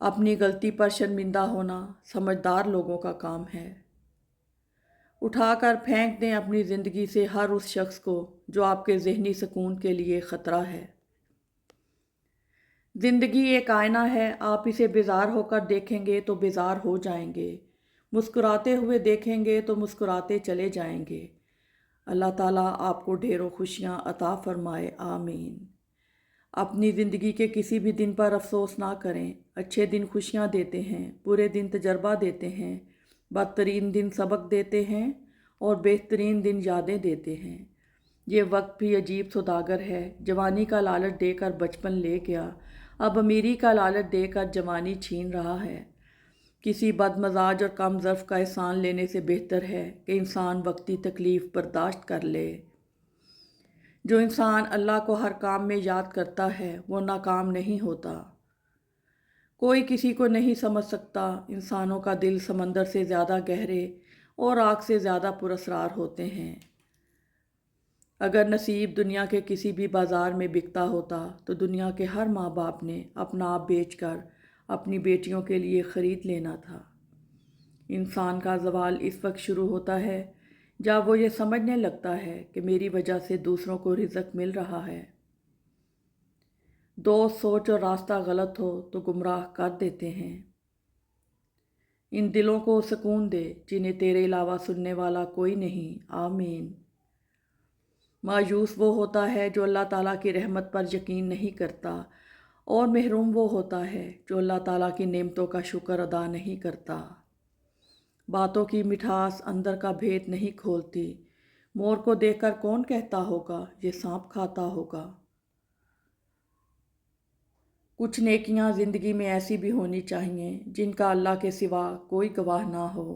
اپنی غلطی پر شرمندہ ہونا سمجھدار لوگوں کا کام ہے۔ اٹھا کر پھینک دیں اپنی زندگی سے ہر اس شخص کو جو آپ کے ذہنی سکون کے لیے خطرہ ہے۔ زندگی ایک آئینہ ہے، آپ اسے بیزار ہو کر دیکھیں گے تو بیزار ہو جائیں گے، مسکراتے ہوئے دیکھیں گے تو مسکراتے چلے جائیں گے۔ اللہ تعالیٰ آپ کو ڈھیروں خوشیاں عطا فرمائے، آمین۔ اپنی زندگی کے کسی بھی دن پر افسوس نہ کریں، اچھے دن خوشیاں دیتے ہیں، برے دن تجربہ دیتے ہیں، بدترین دن سبق دیتے ہیں اور بہترین دن یادیں دیتے ہیں۔ یہ وقت بھی عجیب سوداگر ہے، جوانی کا لالچ دے کر بچپن لے گیا، اب امیری کا لالچ دے کر جوانی چھین رہا ہے۔ کسی بد مزاج اور کم ظرف کا احسان لینے سے بہتر ہے کہ انسان وقتی تکلیف برداشت کر لے۔ جو انسان اللہ کو ہر کام میں یاد کرتا ہے وہ ناکام نہیں ہوتا۔ کوئی کسی کو نہیں سمجھ سکتا، انسانوں کا دل سمندر سے زیادہ گہرے اور آگ سے زیادہ پراسرار ہوتے ہیں۔ اگر نصیب دنیا کے کسی بھی بازار میں بکتا ہوتا تو دنیا کے ہر ماں باپ نے اپنا آپ بیچ کر اپنی بیٹیوں کے لیے خرید لینا تھا۔ انسان کا زوال اس وقت شروع ہوتا ہے جب وہ یہ سمجھنے لگتا ہے کہ میری وجہ سے دوسروں کو رزق مل رہا ہے۔ دوست، سوچ اور راستہ غلط ہو تو گمراہ کر دیتے ہیں۔ ان دلوں کو سکون دے جنہیں تیرے علاوہ سننے والا کوئی نہیں، آمین۔ مایوس وہ ہوتا ہے جو اللہ تعالیٰ کی رحمت پر یقین نہیں کرتا، اور محروم وہ ہوتا ہے جو اللہ تعالیٰ کی نعمتوں کا شکر ادا نہیں کرتا۔ باتوں کی مٹھاس اندر کا بھید نہیں کھولتی، مور کو دیکھ کر کون کہتا ہوگا یہ سانپ کھاتا ہوگا۔ کچھ نیکیاں زندگی میں ایسی بھی ہونی چاہیے جن کا اللہ کے سوا کوئی گواہ نہ ہو۔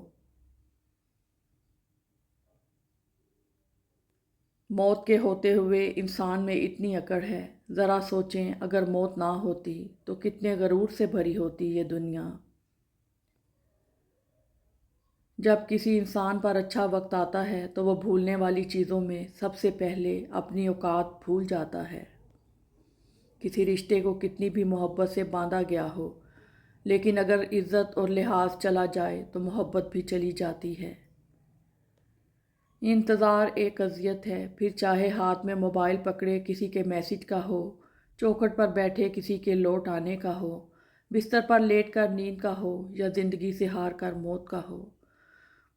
موت کے ہوتے ہوئے انسان میں اتنی اکڑ ہے، ذرا سوچیں اگر موت نہ ہوتی تو کتنے غرور سے بھری ہوتی یہ دنیا۔ جب کسی انسان پر اچھا وقت آتا ہے تو وہ بھولنے والی چیزوں میں سب سے پہلے اپنی اوقات بھول جاتا ہے۔ کسی رشتے کو کتنی بھی محبت سے باندھا گیا ہو، لیکن اگر عزت اور لحاظ چلا جائے تو محبت بھی چلی جاتی ہے۔ انتظار ایک اذیت ہے، پھر چاہے ہاتھ میں موبائل پکڑے کسی کے میسج کا ہو، چوکھٹ پر بیٹھے کسی کے لوٹ آنے کا ہو، بستر پر لیٹ کر نیند کا ہو یا زندگی سے ہار کر موت کا ہو۔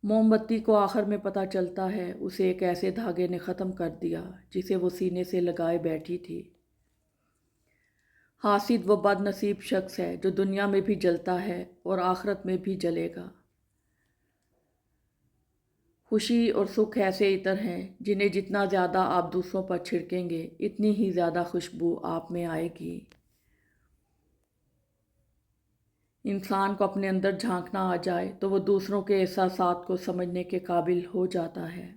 موم بتی کو آخر میں پتہ چلتا ہے اسے ایک ایسے دھاگے نے ختم کر دیا جسے وہ سینے سے لگائے بیٹھی تھی۔ حاسد وہ بد نصیب شخص ہے جو دنیا میں بھی جلتا ہے اور آخرت میں بھی جلے گا۔ خوشی اور سکھ ایسے عطر ہیں جنہیں جتنا زیادہ آپ دوسروں پر چھڑکیں گے اتنی ہی زیادہ خوشبو آپ میں آئے گی۔ انسان کو اپنے اندر جھانکنا آ جائے تو وہ دوسروں کے احساسات کو سمجھنے کے قابل ہو جاتا ہے۔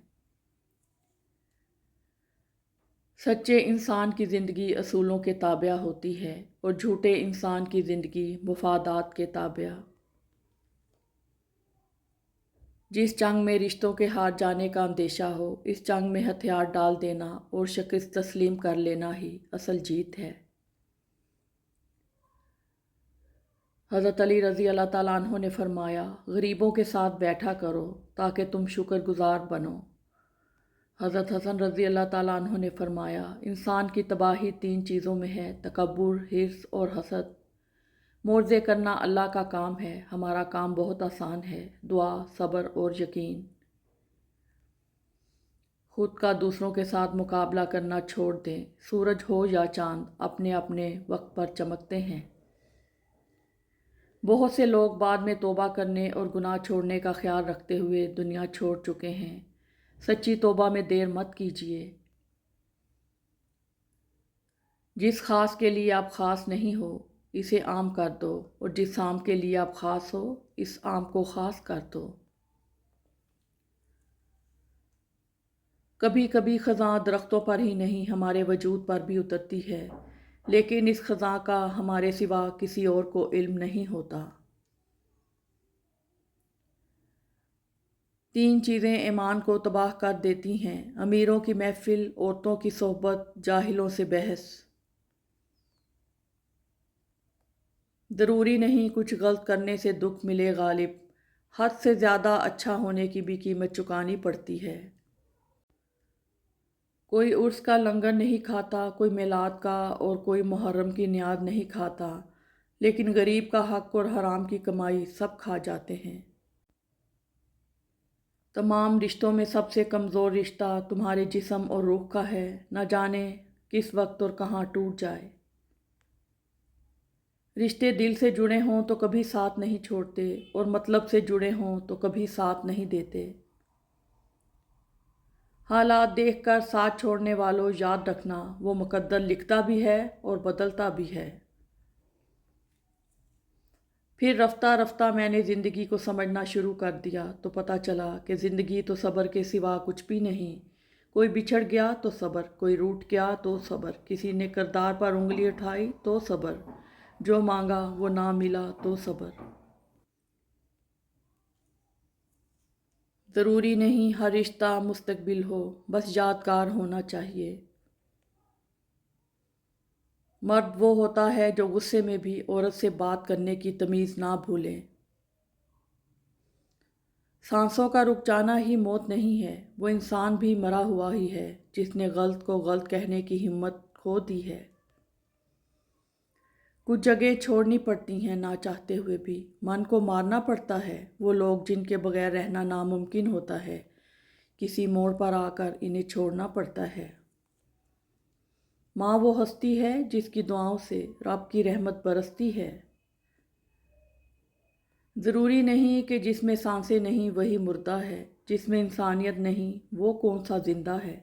سچے انسان کی زندگی اصولوں کے تابع ہوتی ہے اور جھوٹے انسان کی زندگی مفادات کے تابع۔ جس جنگ میں رشتوں کے ہار جانے کا اندیشہ ہو، اس جنگ میں ہتھیار ڈال دینا اور شکست تسلیم کر لینا ہی اصل جیت ہے۔ حضرت علی رضی اللہ تعالیٰ عنہ نے فرمایا، غریبوں کے ساتھ بیٹھا کرو تاکہ تم شکر گزار بنو۔ حضرت حسن رضی اللہ تعالیٰ عنہ نے فرمایا، انسان کی تباہی 3 چیزوں میں ہے، تکبر، حرص اور حسد۔ معجزے کرنا اللہ کا کام ہے، ہمارا کام بہت آسان ہے، دعا، صبر اور یقین۔ خود کا دوسروں کے ساتھ مقابلہ کرنا چھوڑ دیں، سورج ہو یا چاند اپنے اپنے وقت پر چمکتے ہیں۔ بہت سے لوگ بعد میں توبہ کرنے اور گناہ چھوڑنے کا خیال رکھتے ہوئے دنیا چھوڑ چکے ہیں۔ سچی توبہ میں دیر مت کیجیے۔ جس خاص کے لیے آپ خاص نہیں ہو اسے عام کر دو، اور جس عام کے لیے آپ خاص ہو اس عام کو خاص کر دو۔ کبھی کبھی خزاں درختوں پر ہی نہیں ہمارے وجود پر بھی اترتی ہے، لیکن اس خزاں کا ہمارے سوا کسی اور کو علم نہیں ہوتا۔ 3 چیزیں ایمان کو تباہ کر دیتی ہیں، امیروں کی محفل، عورتوں کی صحبت، جاہلوں سے بحث۔ ضروری نہیں کچھ غلط کرنے سے دکھ ملے غالب، حد سے زیادہ اچھا ہونے کی بھی قیمت چکانی پڑتی ہے۔ کوئی عرس کا لنگر نہیں کھاتا، کوئی میلاد کا اور کوئی محرم کی نیاز نہیں کھاتا، لیکن غریب کا حق اور حرام کی کمائی سب کھا جاتے ہیں۔ تمام رشتوں میں سب سے کمزور رشتہ تمہارے جسم اور روح کا ہے، نہ جانے کس وقت اور کہاں ٹوٹ جائے۔ رشتے دل سے جڑے ہوں تو کبھی ساتھ نہیں چھوڑتے، اور مطلب سے جڑے ہوں تو کبھی ساتھ نہیں دیتے۔ حالات دیکھ کر ساتھ چھوڑنے والوں یاد رکھنا، وہ مقدر لکھتا بھی ہے اور بدلتا بھی ہے۔ پھر رفتہ رفتہ میں نے زندگی کو سمجھنا شروع کر دیا تو پتہ چلا کہ زندگی تو صبر کے سوا کچھ بھی نہیں۔ کوئی بچھڑ گیا تو صبر، کوئی روٹھ گیا تو صبر، کسی نے کردار پر انگلی اٹھائی تو صبر، جو مانگا وہ نہ ملا تو صبر۔ ضروری نہیں ہر رشتہ مستقبل ہو، بس یادگار ہونا چاہیے۔ مرد وہ ہوتا ہے جو غصے میں بھی عورت سے بات کرنے کی تمیز نہ بھولے۔ سانسوں کا رک جانا ہی موت نہیں ہے، وہ انسان بھی مرا ہوا ہی ہے جس نے غلط کو غلط کہنے کی ہمت کھو دی ہے۔ کچھ جگہ چھوڑنی پڑتی ہیں نہ چاہتے ہوئے بھی، من کو مارنا پڑتا ہے، وہ لوگ جن کے بغیر رہنا ناممکن ہوتا ہے، کسی موڑ پر آ کر انہیں چھوڑنا پڑتا ہے۔ ماں وہ ہستی ہے جس کی دعاؤں سے رب کی رحمت برستی ہے۔ ضروری نہیں کہ جس میں سانسیں نہیں وہی مردہ ہے، جس میں انسانیت نہیں وہ کون سا زندہ ہے۔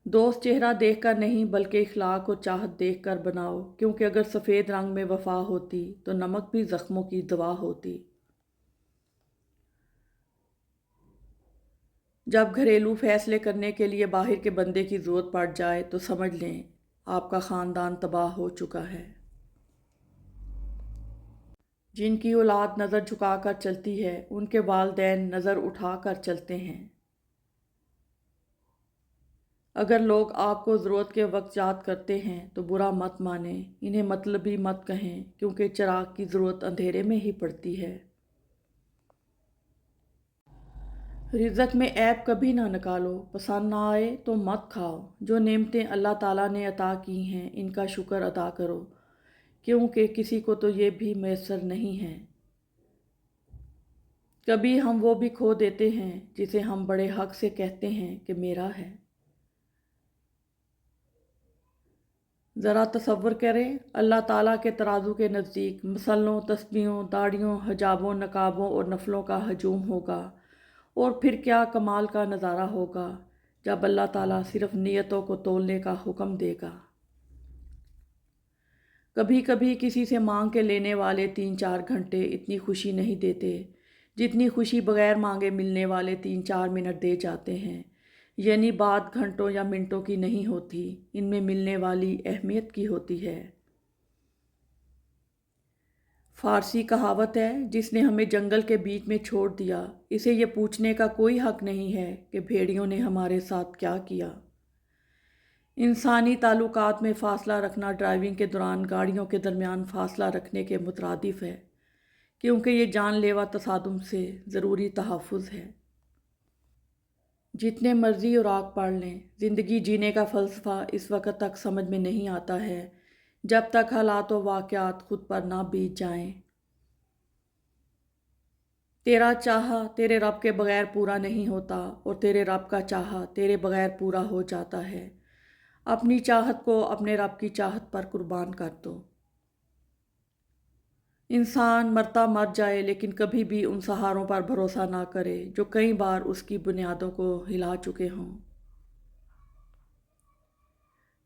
دوست چہرہ دیکھ کر نہیں بلکہ اخلاق اور چاہت دیکھ کر بناؤ، کیونکہ اگر سفید رنگ میں وفا ہوتی تو نمک بھی زخموں کی دوا ہوتی۔ جب گھریلو فیصلے کرنے کے لیے باہر کے بندے کی ضرورت پڑ جائے تو سمجھ لیں آپ کا خاندان تباہ ہو چکا ہے۔ جن کی اولاد نظر جھکا کر چلتی ہے ان کے والدین نظر اٹھا کر چلتے ہیں۔ اگر لوگ آپ کو ضرورت کے وقت یاد کرتے ہیں تو برا مت مانیں، انہیں مطلبی مت کہیں، کیونکہ چراغ کی ضرورت اندھیرے میں ہی پڑتی ہے۔ رزق میں عیب کبھی نہ نکالو، پسند نہ آئے تو مت کھاؤ۔ جو نعمتیں اللہ تعالیٰ نے عطا کی ہیں ان کا شکر ادا کرو، کیونکہ کسی کو تو یہ بھی میسر نہیں ہے۔ کبھی ہم وہ بھی کھو دیتے ہیں جسے ہم بڑے حق سے کہتے ہیں کہ میرا ہے۔ ذرا تصور کریں اللہ تعالیٰ کے ترازو کے نزدیک مسلوں، تسبیحوں، داڑھیوں، حجابوں، نقابوں اور نفلوں کا ہجوم ہوگا، اور پھر کیا کمال کا نظارہ ہوگا جب اللہ تعالیٰ صرف نیتوں کو تولنے کا حکم دے گا۔ کبھی کبھی کسی سے مانگ کے لینے والے 3-4 گھنٹے اتنی خوشی نہیں دیتے جتنی خوشی بغیر مانگے ملنے والے 3-4 منٹ دے جاتے ہیں، یعنی بات گھنٹوں یا منٹوں کی نہیں ہوتی، ان میں ملنے والی اہمیت کی ہوتی ہے۔ فارسی کہاوت ہے جس نے ہمیں جنگل کے بیچ میں چھوڑ دیا، اسے یہ پوچھنے کا کوئی حق نہیں ہے کہ بھیڑیوں نے ہمارے ساتھ کیا کیا۔ انسانی تعلقات میں فاصلہ رکھنا ڈرائیونگ کے دوران گاڑیوں کے درمیان فاصلہ رکھنے کے مترادف ہے، کیونکہ یہ جان لیوا تصادم سے ضروری تحفظ ہے۔ جتنے مرضی اوراق پڑھ لیں، زندگی جینے کا فلسفہ اس وقت تک سمجھ میں نہیں آتا ہے جب تک حالات و واقعات خود پر نہ بیت جائیں۔ تیرا چاہا تیرے رب کے بغیر پورا نہیں ہوتا، اور تیرے رب کا چاہا تیرے بغیر پورا ہو جاتا ہے۔ اپنی چاہت کو اپنے رب کی چاہت پر قربان کر دو۔ انسان مرتا مر جائے لیکن کبھی بھی ان سہاروں پر بھروسہ نہ کرے جو کئی بار اس کی بنیادوں کو ہلا چکے ہوں۔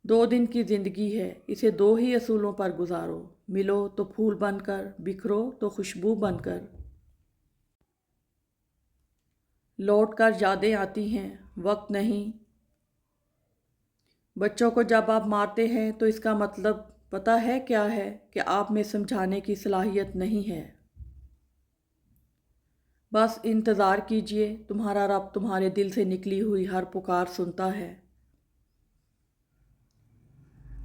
2 دن کی زندگی ہے، اسے 2 ہی اصولوں پر گزارو، ملو تو پھول بن کر، بکھرو تو خوشبو بن کر۔ لوٹ کر یادیں آتی ہیں، وقت نہیں۔ بچوں کو جب آپ مارتے ہیں تو اس کا مطلب پتہ ہے کیا ہے؟ کہ آپ میں سمجھانے کی صلاحیت نہیں ہے۔ بس انتظار کیجئے، تمہارا رب تمہارے دل سے نکلی ہوئی ہر پکار سنتا ہے۔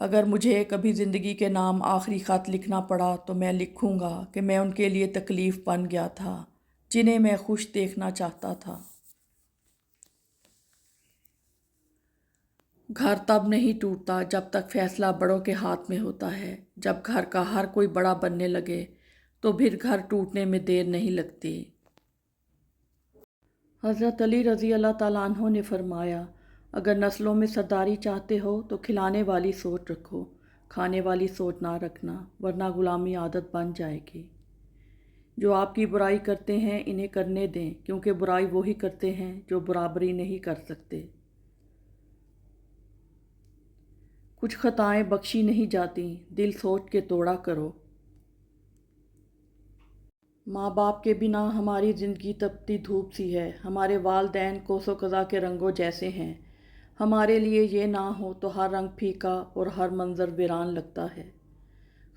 اگر مجھے کبھی زندگی کے نام آخری خط لکھنا پڑا تو میں لکھوں گا کہ میں ان کے لیے تکلیف بن گیا تھا جنہیں میں خوش دیکھنا چاہتا تھا۔ گھر تب نہیں ٹوٹتا جب تک فیصلہ بڑوں کے ہاتھ میں ہوتا ہے۔ جب گھر کا ہر کوئی بڑا بننے لگے تو پھر گھر ٹوٹنے میں دیر نہیں لگتی۔ حضرت علی رضی اللہ تعالیٰ عنہ نے فرمایا، اگر نسلوں میں سرداری چاہتے ہو تو کھلانے والی سوچ رکھو، کھانے والی سوچ نہ رکھنا، ورنہ غلامی عادت بن جائے گی۔ جو آپ کی برائی کرتے ہیں انہیں کرنے دیں، کیونکہ برائی وہی کرتے ہیں جو برابری نہیں کر سکتے۔ کچھ خطائیں بخشی نہیں جاتیں، دل سوچ کے توڑا کرو۔ ماں باپ کے بنا ہماری زندگی تپتی دھوپ سی ہے، ہمارے والدین کوس و قزح کے رنگوں جیسے ہیں۔ ہمارے لیے یہ نہ ہو تو ہر رنگ پھیکا اور ہر منظر ویران لگتا ہے۔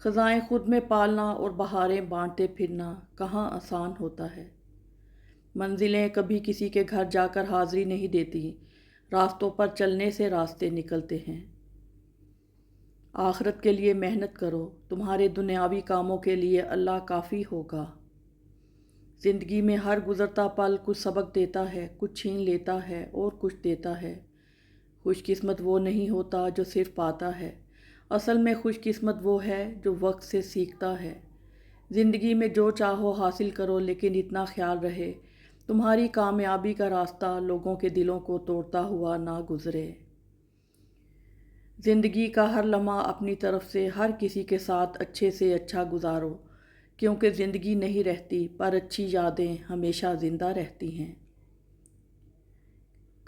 خزائیں خود میں پالنا اور بہاریں بانٹتے پھرنا کہاں آسان ہوتا ہے۔ منزلیں کبھی کسی کے گھر جا کر حاضری نہیں دیتی، راستوں پر چلنے سے راستے نکلتے ہیں۔ آخرت کے لیے محنت کرو، تمہارے دنیاوی کاموں کے لیے اللہ کافی ہوگا۔ زندگی میں ہر گزرتا پل کچھ سبق دیتا ہے، کچھ چھین لیتا ہے اور کچھ دیتا ہے۔ خوش قسمت وہ نہیں ہوتا جو صرف پاتا ہے، اصل میں خوش قسمت وہ ہے جو وقت سے سیکھتا ہے۔ زندگی میں جو چاہو حاصل کرو، لیکن اتنا خیال رہے تمہاری کامیابی کا راستہ لوگوں کے دلوں کو توڑتا ہوا نہ گزرے۔ زندگی کا ہر لمحہ اپنی طرف سے ہر کسی کے ساتھ اچھے سے اچھا گزارو، کیونکہ زندگی نہیں رہتی پر اچھی یادیں ہمیشہ زندہ رہتی ہیں۔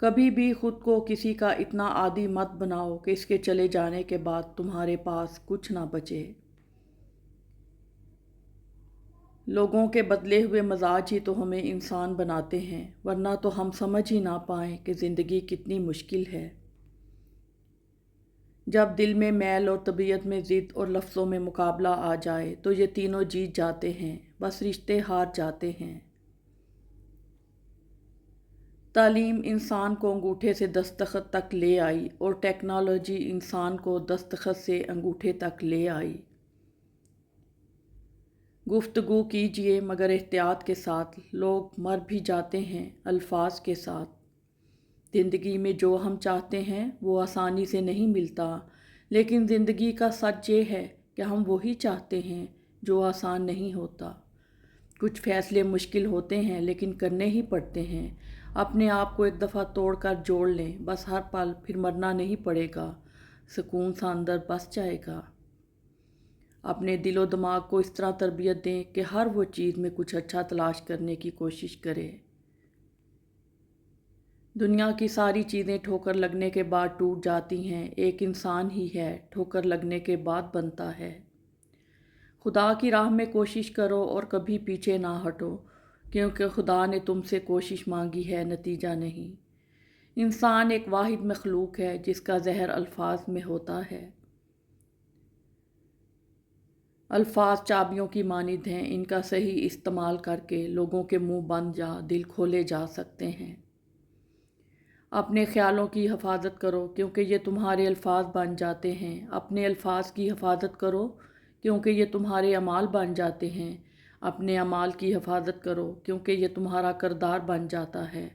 کبھی بھی خود کو کسی کا اتنا عادی مت بناؤ کہ اس کے چلے جانے کے بعد تمہارے پاس کچھ نہ بچے۔ لوگوں کے بدلے ہوئے مزاج ہی تو ہمیں انسان بناتے ہیں، ورنہ تو ہم سمجھ ہی نہ پائیں کہ زندگی کتنی مشکل ہے۔ جب دل میں میل اور طبیعت میں ضد اور لفظوں میں مقابلہ آ جائے تو یہ تینوں جیت جاتے ہیں، بس رشتے ہار جاتے ہیں۔ تعلیم انسان کو انگوٹھے سے دستخط تک لے آئی اور ٹیکنالوجی انسان کو دستخط سے انگوٹھے تک لے آئی۔ گفتگو کیجیے مگر احتیاط کے ساتھ، لوگ مر بھی جاتے ہیں الفاظ کے ساتھ۔ زندگی میں جو ہم چاہتے ہیں وہ آسانی سے نہیں ملتا، لیکن زندگی کا سچ یہ ہے کہ ہم وہی چاہتے ہیں جو آسان نہیں ہوتا۔ کچھ فیصلے مشکل ہوتے ہیں لیکن کرنے ہی پڑتے ہیں۔ اپنے آپ کو ایک دفعہ توڑ کر جوڑ لیں، بس ہر پل پھر مرنا نہیں پڑے گا، سکون سا اندر بس جائے گا۔ اپنے دل و دماغ کو اس طرح تربیت دیں کہ ہر وہ چیز میں کچھ اچھا تلاش کرنے کی کوشش کرے۔ دنیا کی ساری چیزیں ٹھوکر لگنے کے بعد ٹوٹ جاتی ہیں، ایک انسان ہی ہے ٹھوکر لگنے کے بعد بنتا ہے۔ خدا کی راہ میں کوشش کرو اور کبھی پیچھے نہ ہٹو، کیونکہ خدا نے تم سے کوشش مانگی ہے، نتیجہ نہیں۔ انسان ایک واحد مخلوق ہے جس کا زہر الفاظ میں ہوتا ہے۔ الفاظ چابیوں کی مانند ہیں، ان کا صحیح استعمال کر کے لوگوں کے منہ بند یا دل کھولے جا سکتے ہیں۔ اپنے خیالوں کی حفاظت کرو کیونکہ یہ تمہارے الفاظ بن جاتے ہیں۔ اپنے الفاظ کی حفاظت کرو کیونکہ یہ تمہارے اعمال بن جاتے ہیں۔ اپنے اعمال کی حفاظت کرو کیونکہ یہ تمہارا کردار بن جاتا ہے،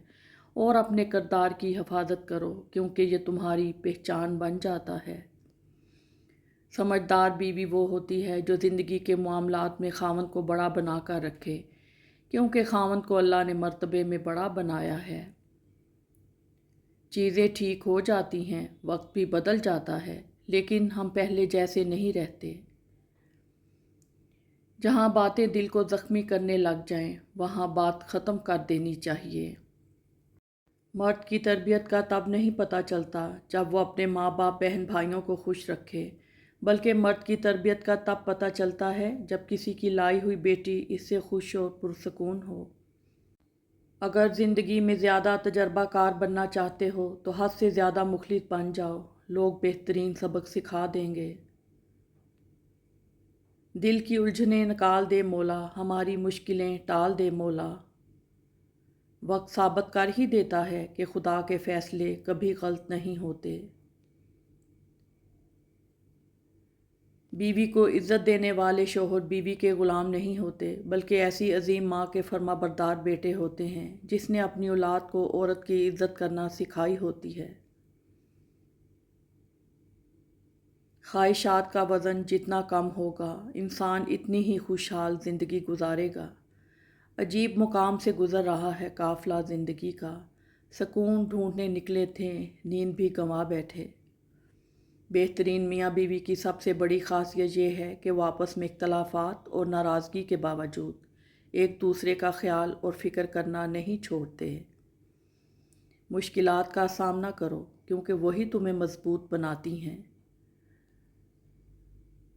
اور اپنے کردار کی حفاظت کرو کیونکہ یہ تمہاری پہچان بن جاتا ہے۔ سمجھدار بیوی وہ ہوتی ہے جو زندگی کے معاملات میں خاوند کو بڑا بنا کر رکھے، کیونکہ خاوند کو اللہ نے مرتبے میں بڑا بنایا ہے۔ چیزیں ٹھیک ہو جاتی ہیں، وقت بھی بدل جاتا ہے، لیکن ہم پہلے جیسے نہیں رہتے۔ جہاں باتیں دل کو زخمی کرنے لگ جائیں وہاں بات ختم کر دینی چاہیے۔ مرد کی تربیت کا تب نہیں پتہ چلتا جب وہ اپنے ماں باپ بہن بھائیوں کو خوش رکھے، بلکہ مرد کی تربیت کا تب پتہ چلتا ہے جب کسی کی لائی ہوئی بیٹی اس سے خوش اور پرسکون ہو۔ اگر زندگی میں زیادہ تجربہ کار بننا چاہتے ہو تو حد سے زیادہ مخلص بن جاؤ، لوگ بہترین سبق سکھا دیں گے۔ دل کی الجھنیں نکال دے مولا، ہماری مشکلیں ٹال دے مولا۔ وقت ثابت کر ہی دیتا ہے کہ خدا کے فیصلے کبھی غلط نہیں ہوتے۔ بیوی کو عزت دینے والے شوہر بیوی کے غلام نہیں ہوتے، بلکہ ایسی عظیم ماں کے فرما بردار بیٹے ہوتے ہیں جس نے اپنی اولاد کو عورت کی عزت کرنا سکھائی ہوتی ہے۔ خواہشات کا وزن جتنا کم ہوگا، انسان اتنی ہی خوشحال زندگی گزارے گا۔ عجیب مقام سے گزر رہا ہے قافلہ زندگی کا، سکون ڈھونڈنے نکلے تھے، نیند بھی گنوا بیٹھے۔ بہترین میاں بیوی کی سب سے بڑی خاصیت یہ ہے کہ وہ آپس میں اختلافات اور ناراضگی کے باوجود ایک دوسرے کا خیال اور فکر کرنا نہیں چھوڑتے۔ مشکلات کا سامنا کرو کیونکہ وہی تمہیں مضبوط بناتی ہیں۔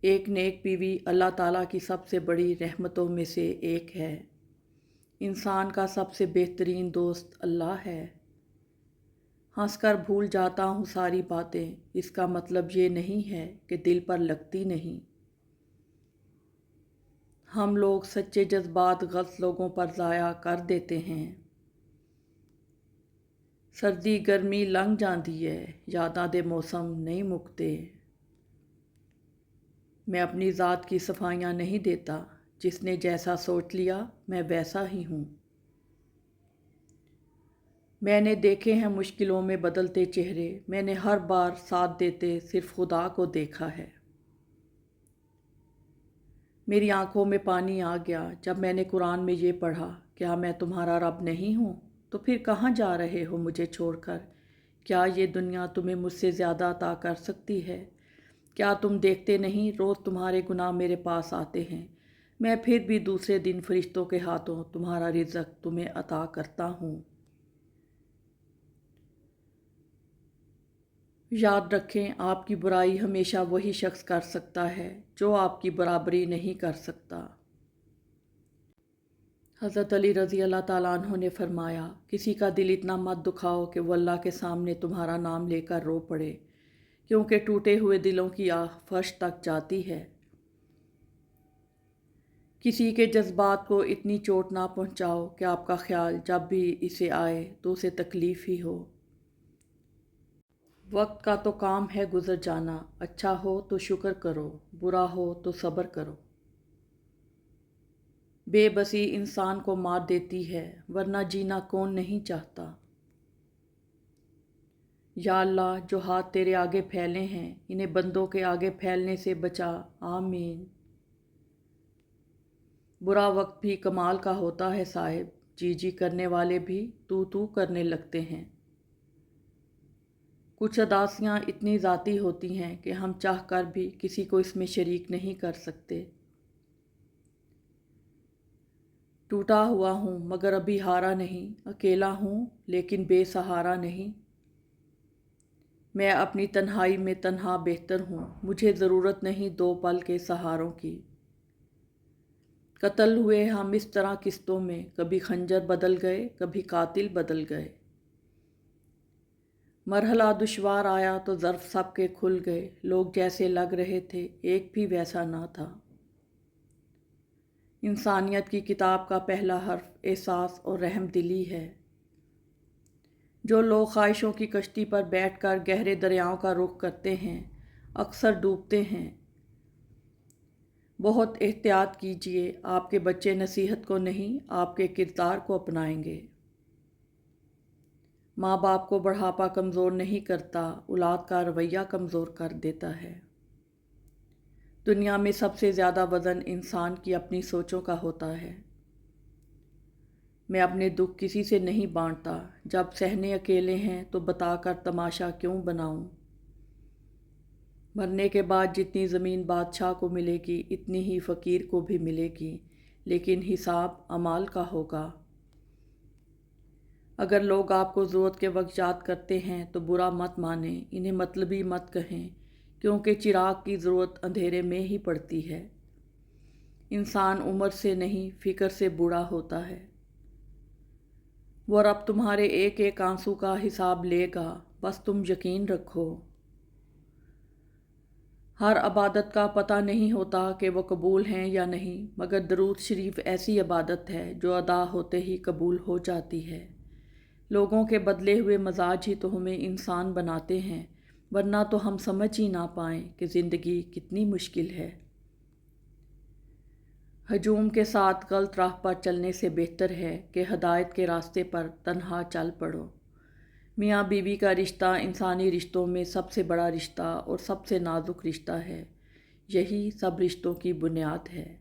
ایک نیک بیوی اللہ تعالیٰ کی سب سے بڑی رحمتوں میں سے ایک ہے۔ انسان کا سب سے بہترین دوست اللہ ہے۔ ہنس کر بھول جاتا ہوں ساری باتیں، اس کا مطلب یہ نہیں ہے کہ دل پر لگتی نہیں۔ ہم لوگ سچے جذبات غلط لوگوں پر ضائع کر دیتے ہیں۔ سردی گرمی لنگ جاندی ہے، یاداں دے موسم نہیں مکتے۔ میں اپنی ذات کی صفائیاں نہیں دیتا، جس نے جیسا سوچ لیا میں ویسا ہی ہوں۔ میں نے دیکھے ہیں مشکلوں میں بدلتے چہرے، میں نے ہر بار ساتھ دیتے صرف خدا کو دیکھا ہے۔ میری آنکھوں میں پانی آ گیا جب میں نے قرآن میں یہ پڑھا، کیا میں تمہارا رب نہیں ہوں؟ تو پھر کہاں جا رہے ہو مجھے چھوڑ کر؟ کیا یہ دنیا تمہیں مجھ سے زیادہ عطا کر سکتی ہے؟ کیا تم دیکھتے نہیں روز تمہارے گناہ میرے پاس آتے ہیں، میں پھر بھی دوسرے دن فرشتوں کے ہاتھوں تمہارا رزق تمہیں عطا کرتا ہوں۔ یاد رکھیں، آپ کی برائی ہمیشہ وہی شخص کر سکتا ہے جو آپ کی برابری نہیں کر سکتا۔ حضرت علی رضی اللہ تعالیٰ عنہ نے فرمایا، کسی کا دل اتنا مت دکھاؤ کہ وہ اللہ کے سامنے تمہارا نام لے کر رو پڑے، کیونکہ ٹوٹے ہوئے دلوں کی آہ فرش تک جاتی ہے۔ کسی کے جذبات کو اتنی چوٹ نہ پہنچاؤ کہ آپ کا خیال جب بھی اسے آئے تو اسے تکلیف ہی ہو۔ وقت کا تو کام ہے گزر جانا، اچھا ہو تو شکر کرو، برا ہو تو صبر کرو۔ بے بسی انسان کو مار دیتی ہے، ورنہ جینا کون نہیں چاہتا۔ یا اللہ، جو ہاتھ تیرے آگے پھیلے ہیں انہیں بندوں کے آگے پھیلنے سے بچا، آمین۔ برا وقت بھی کمال کا ہوتا ہے صاحب، جی جی کرنے والے بھی تو کرنے لگتے ہیں۔ کچھ اداسیاں اتنی ذاتی ہوتی ہیں کہ ہم چاہ کر بھی کسی کو اس میں شریک نہیں کر سکتے۔ ٹوٹا ہوا ہوں مگر ابھی ہارا نہیں، اکیلا ہوں لیکن بے سہارا نہیں۔ میں اپنی تنہائی میں تنہا بہتر ہوں، مجھے ضرورت نہیں دو پل کے سہاروں کی۔ قتل ہوئے ہم اس طرح قسطوں میں، کبھی خنجر بدل گئے، کبھی قاتل بدل گئے۔ مرحلہ دشوار آیا تو ظرف سب کے کھل گئے، لوگ جیسے لگ رہے تھے ایک بھی ویسا نہ تھا۔ انسانیت کی کتاب کا پہلا حرف احساس اور رحم دلی ہے۔ جو لوگ خواہشوں کی کشتی پر بیٹھ کر گہرے دریاؤں کا رخ کرتے ہیں اکثر ڈوبتے ہیں۔ بہت احتیاط کیجیے، آپ کے بچے نصیحت کو نہیں آپ کے کردار کو اپنائیں گے۔ ماں باپ کو بڑھاپا کمزور نہیں کرتا، اولاد کا رویہ کمزور کر دیتا ہے۔ دنیا میں سب سے زیادہ وزن انسان کی اپنی سوچوں کا ہوتا ہے۔ میں اپنے دکھ کسی سے نہیں بانٹتا، جب سہنے اکیلے ہیں تو بتا کر تماشا کیوں بناؤں۔ مرنے کے بعد جتنی زمین بادشاہ کو ملے گی اتنی ہی فقیر کو بھی ملے گی، لیکن حساب اعمال کا ہوگا۔ اگر لوگ آپ کو ضرورت کے وقت یاد کرتے ہیں تو برا مت مانیں، انہیں مطلبی مت کہیں، کیونکہ چراغ کی ضرورت اندھیرے میں ہی پڑتی ہے۔ انسان عمر سے نہیں فکر سے بوڑھا ہوتا ہے۔ وہ رب تمہارے ایک ایک آنسو کا حساب لے گا، بس تم یقین رکھو۔ ہر عبادت کا پتہ نہیں ہوتا کہ وہ قبول ہیں یا نہیں، مگر درود شریف ایسی عبادت ہے جو ادا ہوتے ہی قبول ہو جاتی ہے۔ لوگوں کے بدلے ہوئے مزاج ہی تو ہمیں انسان بناتے ہیں، ورنہ تو ہم سمجھ ہی نہ پائیں کہ زندگی کتنی مشکل ہے۔ ہجوم کے ساتھ غلط راہ پر چلنے سے بہتر ہے کہ ہدایت کے راستے پر تنہا چل پڑو۔ میاں بیوی کا رشتہ انسانی رشتوں میں سب سے بڑا رشتہ اور سب سے نازک رشتہ ہے۔ یہی سب رشتوں کی بنیاد ہے۔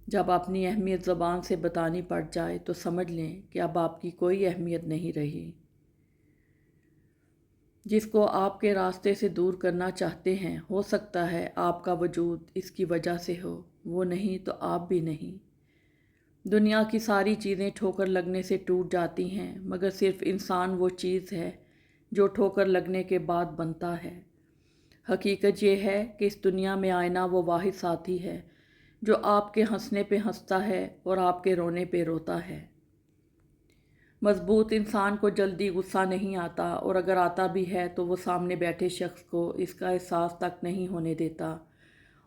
جب اپنی اہمیت زبان سے بتانی پڑ جائے تو سمجھ لیں کہ اب آپ کی کوئی اہمیت نہیں رہی۔ جس کو آپ کے راستے سے دور کرنا چاہتے ہیں، ہو سکتا ہے آپ کا وجود اس کی وجہ سے ہو، وہ نہیں تو آپ بھی نہیں۔ دنیا کی ساری چیزیں ٹھوکر لگنے سے ٹوٹ جاتی ہیں، مگر صرف انسان وہ چیز ہے جو ٹھوکر لگنے کے بعد بنتا ہے۔ حقیقت یہ ہے کہ اس دنیا میں آئینہ وہ واحد ساتھی ہے جو آپ کے ہنسنے پہ ہنستا ہے اور آپ کے رونے پہ روتا ہے۔ مضبوط انسان کو جلدی غصہ نہیں آتا، اور اگر آتا بھی ہے تو وہ سامنے بیٹھے شخص کو اس کا احساس تک نہیں ہونے دیتا،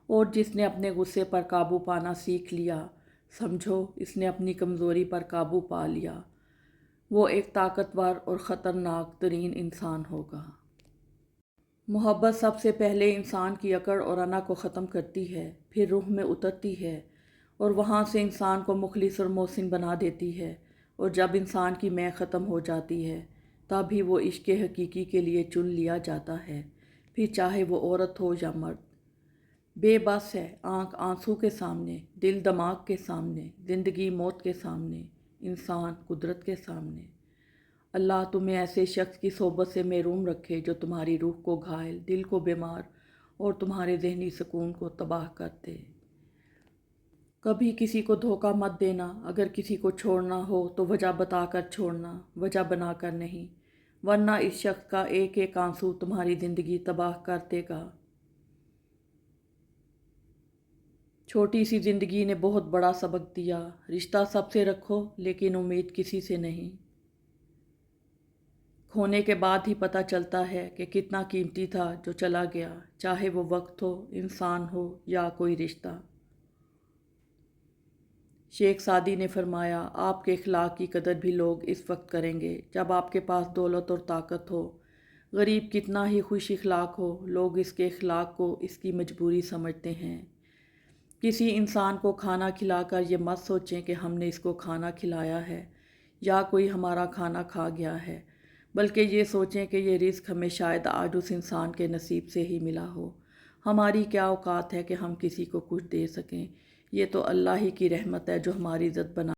اور جس نے اپنے غصے پر قابو پانا سیکھ لیا، سمجھو اس نے اپنی کمزوری پر قابو پا لیا، وہ ایک طاقتور اور خطرناک ترین انسان ہوگا۔ محبت سب سے پہلے انسان کی اکڑ اور انا کو ختم کرتی ہے، پھر روح میں اترتی ہے اور وہاں سے انسان کو مخلص اور محسن بنا دیتی ہے، اور جب انسان کی میں ختم ہو جاتی ہے تب ہی وہ عشق حقیقی کے لیے چن لیا جاتا ہے، پھر چاہے وہ عورت ہو یا مرد۔ بے بس ہے آنکھ آنسو کے سامنے، دل دماغ کے سامنے، زندگی موت کے سامنے، انسان قدرت کے سامنے۔ اللہ تمہیں ایسے شخص کی صحبت سے محروم رکھے جو تمہاری روح کو گھائل، دل کو بیمار اور تمہارے ذہنی سکون کو تباہ کر دے۔ کبھی کسی کو دھوکہ مت دینا، اگر کسی کو چھوڑنا ہو تو وجہ بتا کر چھوڑنا، وجہ بنا کر نہیں، ورنہ اس شخص کا ایک ایک آنسو تمہاری زندگی تباہ کر دے گا۔ چھوٹی سی زندگی نے بہت بڑا سبق دیا، رشتہ سب سے رکھو لیکن امید کسی سے نہیں۔ کھونے کے بعد ہی پتہ چلتا ہے کہ کتنا قیمتی تھا جو چلا گیا، چاہے وہ وقت ہو، انسان ہو یا کوئی رشتہ۔ شیخ سعدی نے فرمایا، آپ کے اخلاق کی قدر بھی لوگ اس وقت کریں گے جب آپ کے پاس دولت اور طاقت ہو۔ غریب کتنا ہی خوش اخلاق ہو، لوگ اس کے اخلاق کو اس کی مجبوری سمجھتے ہیں۔ کسی انسان کو کھانا کھلا کر یہ مت سوچیں کہ ہم نے اس کو کھانا کھلایا ہے یا کوئی ہمارا کھانا کھا گیا ہے، بلکہ یہ سوچیں کہ یہ رزق ہمیں شاید آج اس انسان کے نصیب سے ہی ملا ہو۔ ہماری کیا اوقات ہے کہ ہم کسی کو کچھ دے سکیں، یہ تو اللہ ہی کی رحمت ہے جو ہماری عزت بنا